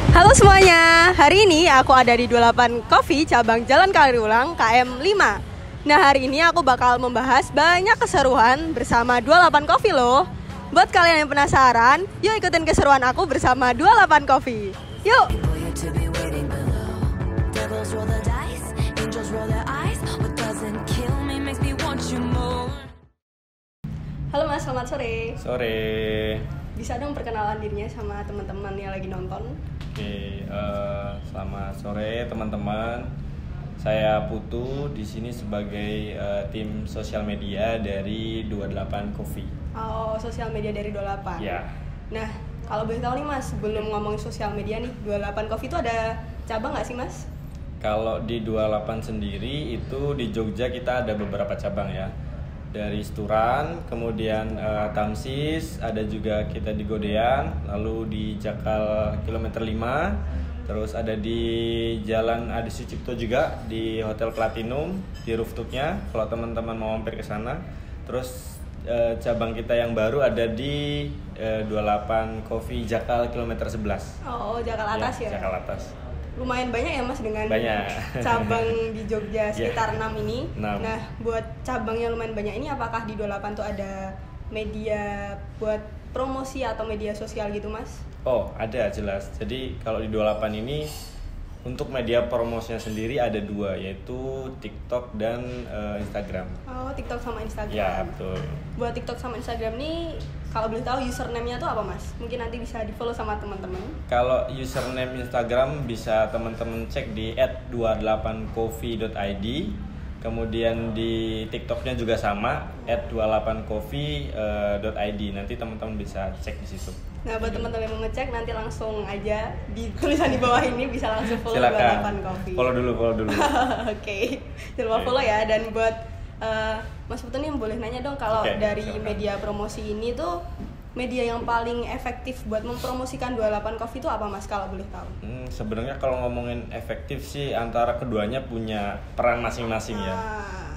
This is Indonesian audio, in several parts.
Halo semuanya, hari ini aku ada di 28 Coffee cabang Jalan Kaliulang KM 5. Nah, hari ini aku bakal membahas banyak keseruan bersama 28 Coffee loh. Buat kalian yang penasaran, yuk ikutin keseruan aku bersama 28 Coffee. Yuk. Halo Mas, selamat sore. Sore. Bisa dong perkenalan dirinya sama teman-teman yang lagi nonton? Oke, selamat sore teman-teman. Saya Putu di sini sebagai tim sosial media dari 28 Coffee. Oh, sosial media dari 28. Ya. Nah, kalau boleh tahu nih Mas, sebelum ngomongin sosial media nih, 28 Coffee itu ada cabang nggak sih Mas? Kalau di 28 sendiri itu di Jogja kita ada beberapa cabang ya. Dari Sturan, kemudian Tamsis, ada juga kita di Godean, lalu di Jakal kilometer 5, terus ada di Jalan Adi Sucipto juga di Hotel Platinum di rooftopnya kalau teman-teman mau mampir ke sana. Terus cabang kita yang baru ada di 28 Coffee Jakal kilometer 11. Oh, Jakal atas ya? Jakal atas. Lumayan banyak ya Mas dengan banyak. cabang di Jogja sekitar 6 ini. 6. Nah, buat cabang yang lumayan banyak ini apakah di 28 tuh ada media buat promosi atau media sosial gitu Mas? Oh, ada jelas. Jadi kalau di 28 ini untuk media promosinya sendiri ada 2, yaitu TikTok dan Instagram. Oh, TikTok sama Instagram. Ya, betul. Buat TikTok sama Instagram nih, kalau boleh tahu username-nya tuh apa Mas? Mungkin nanti bisa di-follow sama teman-teman. Kalau username Instagram bisa teman-teman cek di @28coffee.id. Kemudian di TikToknya juga sama @28coffee.id. Nanti teman-teman bisa cek di situ. Nah, buat teman-teman yang mau ngecek nanti langsung aja di tulisan di bawah ini bisa langsung follow Silakan. 28 Coffee. Follow dulu. Oke. Jangan lupa follow ya. Dan buat Mas Putu nih boleh nanya dong kalau dari silakan. media promosi ini tuh media yang paling efektif buat mempromosikan 28 Coffee itu apa Mas kalau boleh tahu? Sebenarnya kalau ngomongin efektif sih antara keduanya punya peran masing-masing ya.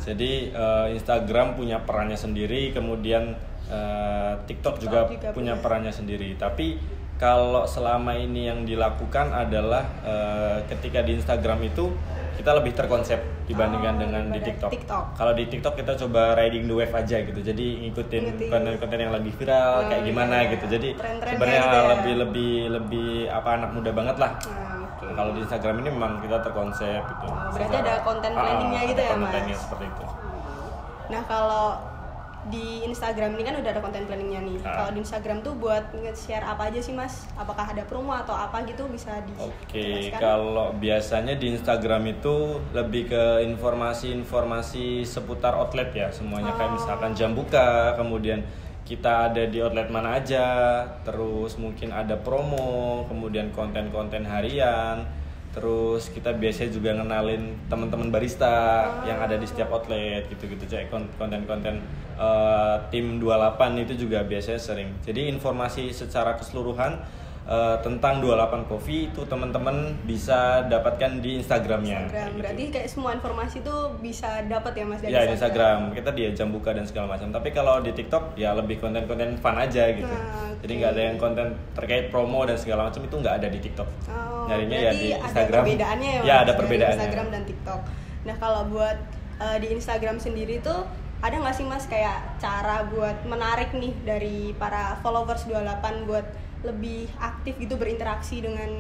Jadi Instagram punya perannya sendiri, kemudian TikTok juga punya perannya sendiri. Tapi kalau selama ini yang dilakukan adalah ketika di Instagram itu kita lebih terkonsep dibandingkan dengan di TikTok. Kalau di TikTok kita coba riding the wave aja gitu. Jadi ngikutin konten-konten yang lagi viral kayak gimana gitu. Jadi sebenarnya gitu ya? lebih apa anak muda banget lah. Kalau di Instagram ini memang kita terkonsep gitu. Berarti ada konten planningnya gitu ya Mas? Kontennya seperti itu. Nah, kalau di Instagram ini kan udah ada konten planningnya nih. Kalau di Instagram tuh buat nge-share apa aja sih Mas? Apakah ada promo atau apa gitu bisa dijelaskan? Oke, kalau biasanya di Instagram itu lebih ke informasi-informasi seputar outlet ya. Semuanya kayak misalkan jam buka, kemudian kita ada di outlet mana aja, terus mungkin ada promo, kemudian konten-konten harian. Terus kita biasanya juga ngenalin teman-teman barista yang ada di setiap outlet gitu-gitu. Jadi konten-konten tim 28 itu juga biasanya sering. Jadi informasi secara keseluruhan tentang 28 Coffee itu teman-teman bisa dapatkan di Instagramnya. Berarti kayak semua informasi tuh bisa dapat ya Mas dari Instagram. Ya, di Instagram. Kita dia jam buka dan segala macam. Tapi kalau di TikTok ya lebih konten-konten fun aja gitu. Jadi nggak ada yang konten terkait promo dan segala macam itu nggak ada di TikTok. Nyarinya ya di Instagram. Ada perbedaannya ya Mas? Ya, ada perbedaannya. Instagram dan TikTok. Nah, kalau buat di Instagram sendiri tuh ada nggak sih Mas kayak cara buat menarik nih dari para followers 28 buat lebih aktif gitu berinteraksi dengan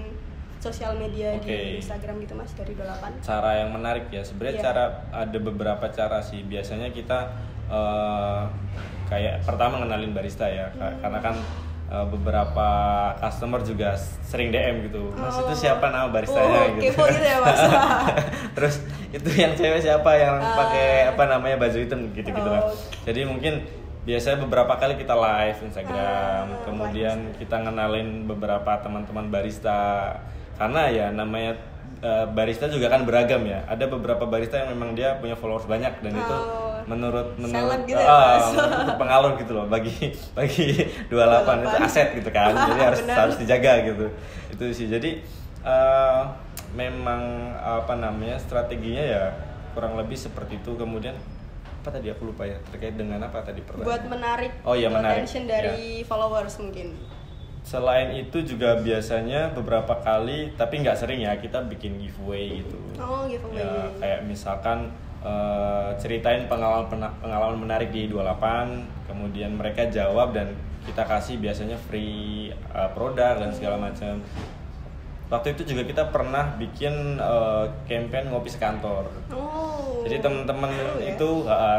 sosial media di Instagram gitu Mas dari 28? Cara yang menarik ya sebenarnya ada beberapa cara sih. Biasanya kita kayak pertama ngenalin barista ya, karena kan beberapa customer juga sering DM gitu, Mas itu siapa nama baristanya gitu. Kepo gitu ya Mas. Terus itu yang cewek siapa yang pakai apa namanya baju hitam gitu-gitu lah. Jadi mungkin biasanya beberapa kali kita live Instagram, kemudian kita ngenalin beberapa teman-teman barista. Karena ya namanya barista juga kan beragam ya. Ada beberapa barista yang memang dia punya followers banyak dan itu menurut gitu ya, pengaruh gitu loh bagi 28 itu aset gitu kan. Jadi harus dijaga gitu. Itu sih. Jadi memang apa namanya strateginya ya kurang lebih seperti itu. Kemudian apa tadi aku lupa ya terkait dengan apa tadi pertanyaan? Buat menarik menarik attention dari followers mungkin. Selain itu juga biasanya beberapa kali, tapi nggak sering ya, kita bikin giveaway gitu. Oh, giveaway. Ya, kayak misalkan ceritain pengalaman menarik di 28, kemudian mereka jawab dan kita kasih biasanya free produk dan segala macam. Waktu itu juga kita pernah bikin campaign ngopi sekantor. Oh. Jadi teman-teman ya?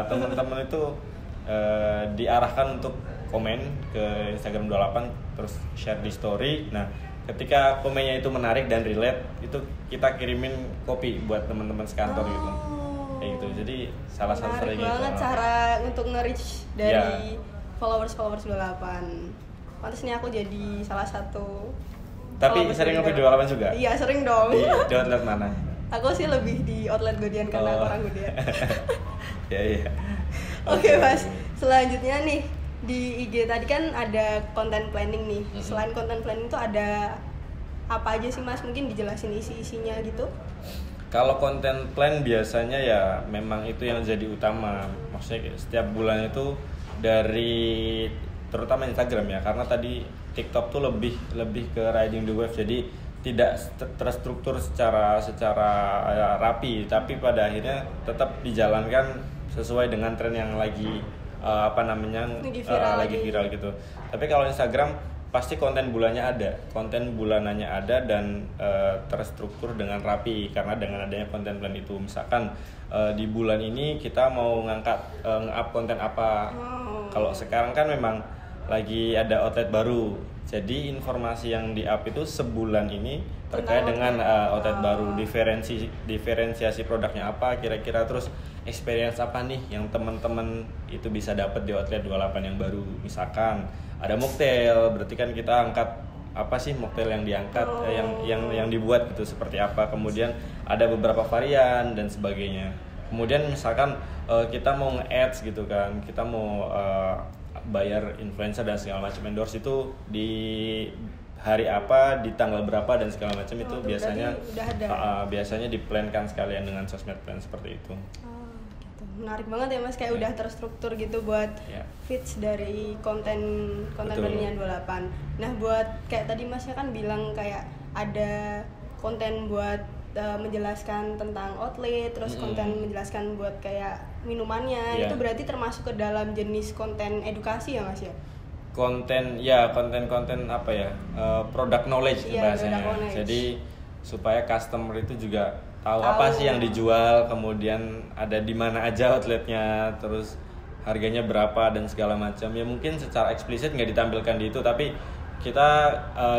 teman-teman itu diarahkan untuk komen ke Instagram 28 terus share di story. Nah, ketika komennya itu menarik dan relate, itu kita kirimin kopi buat teman-teman sekantor gitu. Kayak gitu. Jadi salah satu menarik strategi banget itu. cara untuk nge-reach dari followers 28. Pantes nih aku jadi salah satu. Tapi sering ngopi 28 juga? Iya, sering dong. Di outlet mana? Aku sih lebih di outlet Godian karena aku orang Godian. Iya. Oke, Mas. Selanjutnya nih di IG tadi kan ada content planning nih. Selain content planning tuh ada apa aja sih, Mas? Mungkin dijelasin isi-isinya gitu. Kalau content plan biasanya ya memang itu yang jadi utama. Maksudnya setiap bulan itu dari terutama Instagram ya, karena tadi TikTok tuh lebih ke riding the wave, jadi tidak terstruktur secara rapi, tapi pada akhirnya tetap dijalankan sesuai dengan tren yang lagi lagi viral gitu. Tapi kalau Instagram pasti konten bulanannya ada dan terstruktur dengan rapi, karena dengan adanya konten plan itu. Misalkan di bulan ini kita mau ngangkat nge-up konten apa. Kalau sekarang kan memang lagi ada outlet baru, jadi informasi yang di-up itu sebulan ini terkait dengan outlet baru, diferensiasi produknya apa kira-kira, terus experience apa nih yang teman-teman itu bisa dapat di outlet 28 yang baru. Misalkan ada mocktail, berarti kan kita angkat apa sih mocktail yang diangkat, yang dibuat gitu seperti apa. Kemudian ada beberapa varian dan sebagainya. Kemudian misalkan kita mau nge-ads gitu kan, kita mau bayar influencer dan segala macam, endorse itu di hari apa, di tanggal berapa dan segala macam, itu biasanya biasanya diplankan sekalian dengan sosmed plan seperti itu. Menarik banget ya, Mas, kayak udah terstruktur gitu buat feeds dari konten plannya 28. Nah, buat kayak tadi Masnya kan bilang kayak ada konten buat menjelaskan tentang outlet, terus konten menjelaskan buat kayak minumannya, itu berarti termasuk ke dalam jenis konten edukasi ya, Mas ya? Konten apa ya, product knowledge bahasanya. Jadi supaya customer itu juga tahu apa sih yang dijual, kemudian ada di mana aja outletnya, terus harganya berapa dan segala macam. Ya mungkin secara eksplisit nggak ditampilkan di itu, tapi kita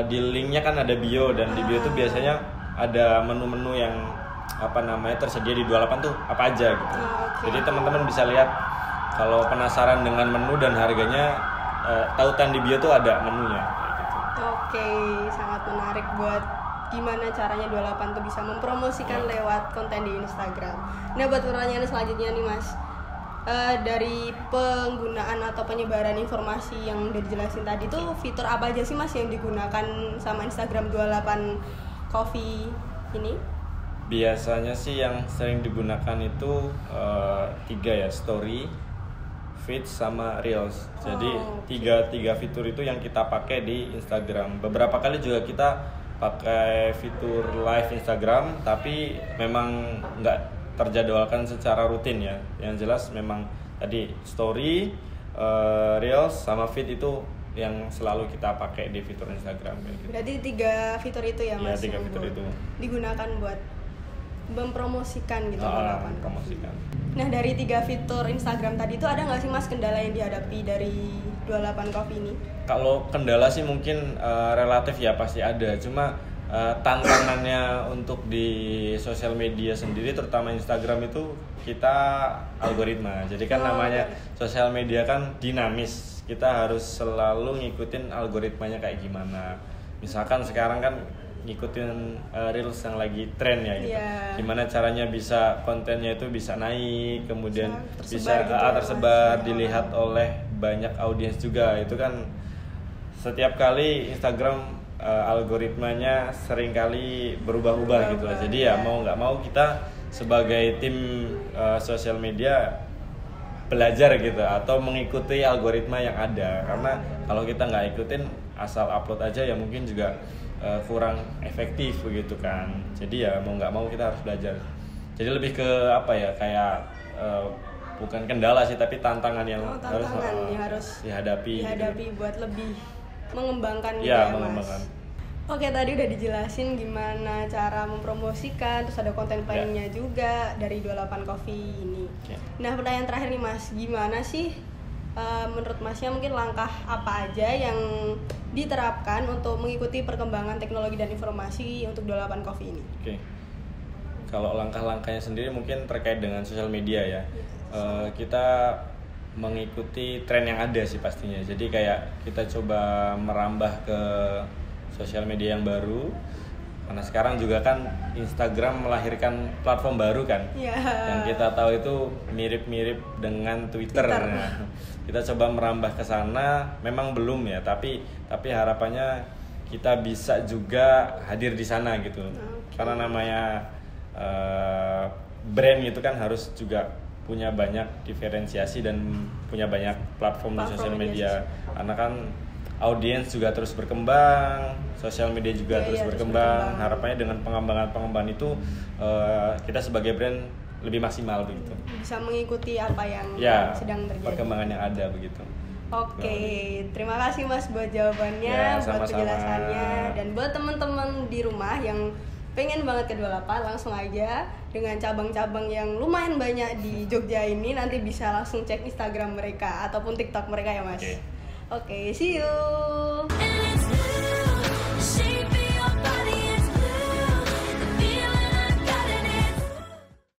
di linknya kan ada bio, dan di bio itu biasanya ada menu-menu yang tersedia di 28 tuh apa aja gitu. Jadi teman-teman bisa lihat, kalau penasaran dengan menu dan harganya, tautan di bio tuh ada menunya gitu. Oke, sangat menarik buat gimana caranya 28 tuh bisa mempromosikan lewat konten di Instagram. Nah, buat pertanyaan selanjutnya nih, Mas, dari penggunaan atau penyebaran informasi yang udah dijelasin tadi tuh, fitur apa aja sih, Mas, yang digunakan sama Instagram 28 Coffee ini? Biasanya sih yang sering digunakan itu 3 ya, story, feeds, sama reels. Jadi tiga fitur itu yang kita pakai di Instagram. Beberapa kali juga kita pakai fitur live Instagram, tapi memang nggak terjadwalkan secara rutin ya. Yang jelas memang tadi story, reels, sama feed itu yang selalu kita pakai di fitur Instagram gitu. Berarti 3 fitur itu ya, Mas? Iya, 3 fitur itu digunakan buat mempromosikan gitu, promosikan. Nah, dari 3 fitur Instagram tadi itu ada nggak sih, Mas, kendala yang dihadapi dari 28 Coffee ini? Kalau kendala sih mungkin relatif ya, pasti ada. Cuma tantangannya untuk di sosial media sendiri, terutama Instagram, itu kita algoritma. Jadi kan namanya sosial media kan dinamis. Kita harus selalu ngikutin algoritmanya kayak gimana. Misalkan sekarang kan ngikutin reels yang lagi tren ya gitu. Gimana caranya bisa kontennya itu bisa naik, kemudian bisa tersebar, dilihat oleh banyak audiens juga. Itu kan setiap kali Instagram algoritmanya seringkali berubah-ubah gitu. Jadi ya mau nggak mau kita sebagai tim sosial media belajar gitu atau mengikuti algoritma yang ada, karena kalau kita nggak ikutin asal upload aja ya mungkin juga kurang efektif begitu kan. Jadi ya mau nggak mau kita harus belajar. Jadi lebih ke apa ya, kayak bukan kendala sih tapi tantangan yang harus dihadapi gitu. Buat lebih mengembangkan ya, mengembangkan. Mas. Oke, tadi udah dijelasin gimana cara mempromosikan, terus ada konten planningnya juga dari 28 Coffee ini. Nah, pertanyaan terakhir nih Mas, gimana sih menurut Masnya mungkin langkah apa aja yang diterapkan untuk mengikuti perkembangan teknologi dan informasi untuk 28 Coffee ini? Kalau langkah-langkahnya sendiri mungkin terkait dengan sosial media ya. Kita mengikuti tren yang ada sih pastinya. Jadi kayak kita coba merambah ke sosial media yang baru, karena sekarang juga kan Instagram melahirkan platform baru kan, yang kita tahu itu mirip-mirip dengan Twitter. Nah, kita coba merambah ke sana, memang belum ya, tapi harapannya kita bisa juga hadir di sana gitu. Karena namanya brand itu kan harus juga punya banyak diferensiasi dan punya banyak platform di sosial media, karena kan audiens juga terus berkembang, sosial media juga terus berkembang. Harapannya dengan pengembangan itu kita sebagai brand lebih maksimal begitu. Bisa mengikuti apa yang sedang terjadi. Perkembangan yang ada begitu. Oke, terima kasih Mas buat jawabannya, buat penjelasannya, dan buat teman-teman di rumah yang pengen banget ke 28 langsung aja dengan cabang-cabang yang lumayan banyak di Jogja ini, nanti bisa langsung cek Instagram mereka ataupun TikTok mereka ya Mas. Oke, see you.